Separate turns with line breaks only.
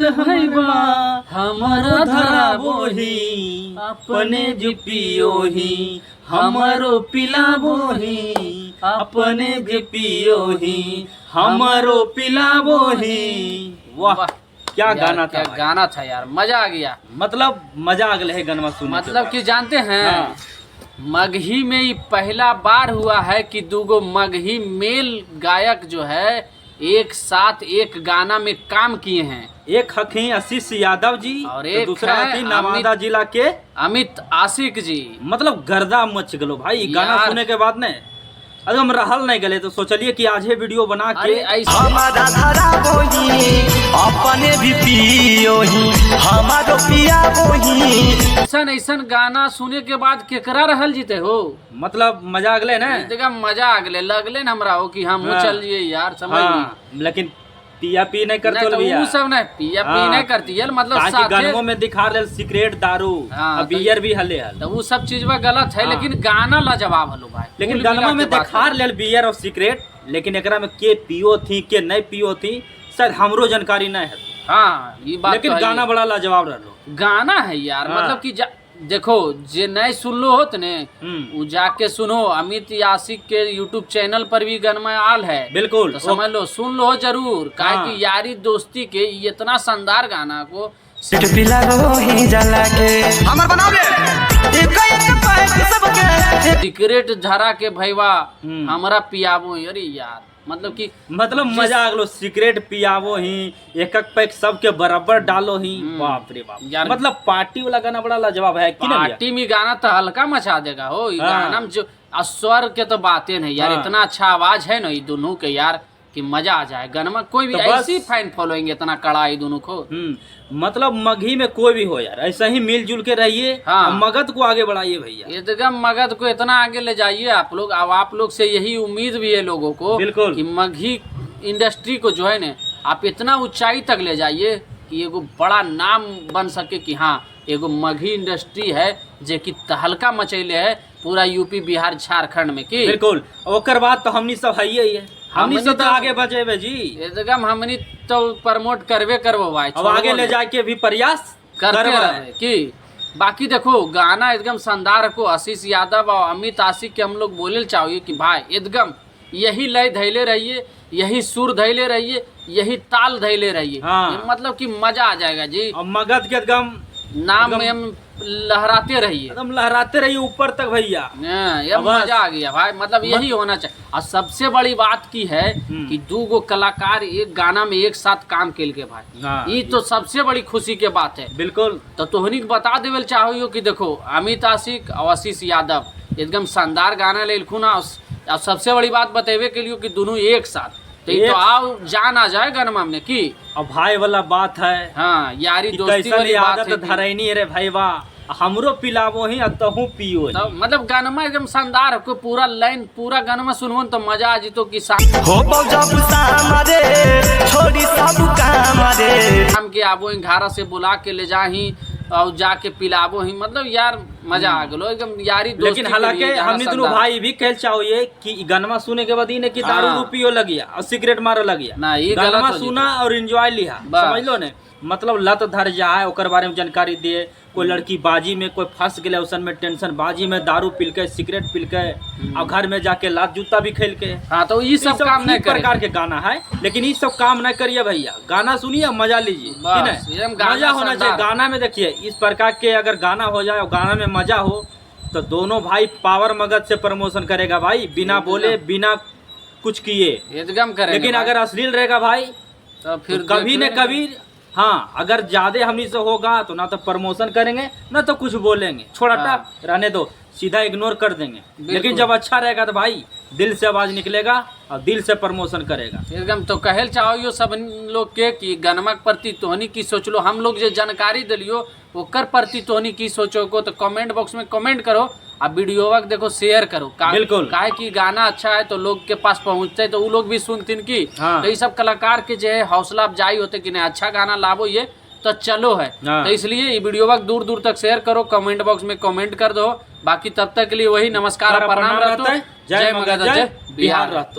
भैया हमारा धरा बोही अपने जो पियोही हमारो पिला बोही अपने जो पियोही हमारो पिला बोही। वाह क्या गाना था,
क्या गाना था यार, मजा आ गया।
मतलब मजा आ गया है गाना सुनने।
मतलब कि जानते हैं
हाँ।
मगही में ये पहला बार हुआ है कि दूगो मगही मेल गायक जो है एक साथ एक गाना में काम किए हैं।
एक हकी आशीष यादव जी
और
तो
एक
दूसरा
है
हकी नवादा जिला के
अमित आशिक जी।
मतलब गर्दा मच गलो भाई गाना
यार।
सुनने के बाद ने अगर हम रहल नहीं गले तो सोचलिए कि आज ये वीडियो बना के
हमारा धरा बोही अपने भी पियोही हमारो पिया बोही।
ऐसन गाना सुने के बाद केकरा रहल जीते हो।
मतलब मजा अगले ना
देखा मजा आ गले लगले न हमरा हो कि हम
हाँ।
चल जिए यार समझ
हाँ, लेकिन पिया पी नहीं करते
नहीं तो
भैया
वो सब नहीं पिया पी
हाँ।
नहीं करती है मतलब
ताकि
साथे
गानों में दिखा रहे सिगरेट दारू
हाँ,
और बियर भी हले हल
तो वो सब चीज में गलत है।
हाँ।
लेकिन गाना लाजवाब हलो भाई।
लेकिन
कुल
गानों
मिला
में
के बात
दिखा
है।
रहे बियर और सिगरेट लेकिन एकरा में के पियो थी के नहीं पियो थी शायद हमरो जानकारी नहीं है।
हाँ ये बात
लेकिन
तो है
गाना
ही।
बड़ा लाजवाब रहो।
गाना है यार
हाँ।
मतलब कि देखो जे नहीं सुन लो होत ने वो जाके सुनो। अमित यासिक के यूट्यूब चैनल पर भी गनमा आल है
बिल्कुल
तो समझ लो सुन लो जरूर काहे
हाँ।
कि यारी दोस्ती के इतना शानदार गाना को
पिला बोही जला के हमर बनाओ रे एक पैक सबके
सिगरेट झरा के भैया हमरा पियाबो। अरे यार मतलब कि
मतलब मजा आ गलो सिगरेट पियावो ही एक एक पैक सबके बराबर डालो ही बाप रे बाप
यार।
मतलब पार्टी वाला गाना बड़ा लाजवाब है कि नहीं भैया?
पार्टी में गाना तो हल्का मचा देगा हो। ये
हाँ।
गाना में जो स्वर के तो बातें नहीं यार
हाँ।
इतना अच्छा आवाज है ना ये दोनों के यार कि मजा आ जाए गाना में। कोई भी
तो बस-
ऐसी फैन फॉलोइंग इतना कड़ा ये दोनों को।
मतलब मगही में कोई भी हो यार ऐसा ही मिलजुल के रहिए
हाँ।
और मगध को आगे बढ़ाइए भैया।
एकदम मगध को इतना आगे ले जाइए आप लोग। अब आप लोग से यही उम्मीद भी है लोगों को
बिल्कुल।
कि मगही इंडस्ट्री को जो है ना आप इतना ऊंचाई तक ले जाइए कि एगो बड़ा नाम बन सके कि हाँ एगो मगही इंडस्ट्री है जे कि तहलका मचैले है पूरा यूपी बिहार झारखंड में की।
बिल्कुल ओकर बाद तो हमनी सब है ही है हमनी
हमनी
सब तो
तो-
आगे बढ़ेबे जी।
एकदम हमनी तो प्रमोट करवे करबो भाई।
अब आगे ले जाके भी प्रयास
करते
करबे।
रहे कि बाकी देखो गाना एकदम शानदार को आशीष यादव और अमित आशिक के हम लोग बोले चाहिए कि भाई एकदम यही लय धैले रहिए यही सुर धैले रहिए यही ताल धैले रहिए।
हाँ।
ये मतलब कि मजा आ जाएगा जी।
और मगध के एकदम
नाम में हम लहराते रहिए
एकदम लहराते रहिए ऊपर तक भैया।
ये
अब बस-
मजा आ गया भाई। मतलब यही होना चाहिए। और सबसे बड़ी बात की है कि दो गो कलाकार एक गाना में एक साथ काम केल के भाई
हाँ।
ये तो सबसे बड़ी खुशी के बात है।
बिल्कुल
तो तोहनी के बता देवल चाहो कि देखो अमित आशिक और आशीष यादव एकदम शानदार गाना ले ना। और सबसे बड़ी बात बतेवे के लिए कि दोनों एक साथ तो ये तो आओ जान आ जाए गनमा में की।
अब भाई वाला बात है
हाँ यारी
कि
दोस्ती
कैसन
वाली बात
आदत
है कि-
धरैनी रे भाई वाह हमरो पिलावो ही और तहू पियो ही।
तो मतलब गानमा एकदम शानदार है। पूरा लाइन पूरा गानमा सुनबो तो मजा आ जितो कि
हो जब सामरे छोड़ी सब काम रे
शाम के आबो घारा से बुला के ले जाही और जाके पिलाबो ही। मतलब यार मजा आ गलो एकदम यारी दोस्ती
लेकिन
के
हालांकि
लिए गाना
हमने दोनों
शानदार।
भाई भी कह चाहिए कि गाना सुने के बाद ही कि दारू
हाँ।
रुपियो लगिया और सिगरेट मारो लगिया
ना, ये गलत
गाना
हो
सुना और एंजॉय लिया
बस।
समझ लो ने। मतलब लत धर जाए ओकर बारे में जानकारी दिए कोई लड़की बाजी में कोई फंस गए उसन में टेंशन बाजी में दारू पिल के सिगरेट पिल के और घर में जाके लात जूता भी खेल के।
हाँ तो ये सब काम नहीं करे।
प्रकार के गाना है लेकिन ये सब काम नहीं करिए भैया। गाना सुनिए मजा लीजिए
बस,
कि नहीं?
एकदम गाना
मजा होना चाहिए
शानदार।
गाना में। देखिए इस प्रकार के अगर गाना हो जाए और गाना में मजा हो तो दोनों भाई पावर मगध से प्रमोशन करेगा भाई बिना बोले बिना कुछ किए।
एकदम करेंगे
लेकिन
भाई।
अगर अश्लील रहेगा भाई
तो फिर
तो कभी न
देख
कभी हाँ अगर ज्यादा हमनी से होगा तो ना तो प्रमोशन करेंगे ना तो कुछ बोलेंगे छोड़ हटा
हाँ।
रहने दो सीधा इग्नोर कर देंगे।
बिल्कुल।
लेकिन जब अच्छा रहेगा तो भाई दिल से आवाज निकलेगा और दिल से प्रमोशन करेगा।
एकदम तो कहल चाहो यो सब लोग के कि गनमा के प्रति तोहनी की सोच लो। हम लोग जो जानकारी दिलियो ओकर प्रति तोहनी की सोचो को तो कमेंट बॉक्स में कमेंट करो और वीडियो देखो शेयर करो।
बिल्कुल।
काहे कि गाना अच्छा है तो लोग के पास पहुंचते तो वो लोग भी सुनतीन की।
हाँ।
तो ये सब कलाकार के जो है हौसला अफजाई होते कि नहीं अच्छा गाना लाभो ये तो चलो है।
हाँ।
तो इसलिए ये वीडियो दूर दूर तक शेयर करो कमेंट बॉक्स में कमेंट कर दो। बाकी तब तक के लिए वही नमस्कार और प्रणाम रहते।
जय मगध जय बिहार रहते।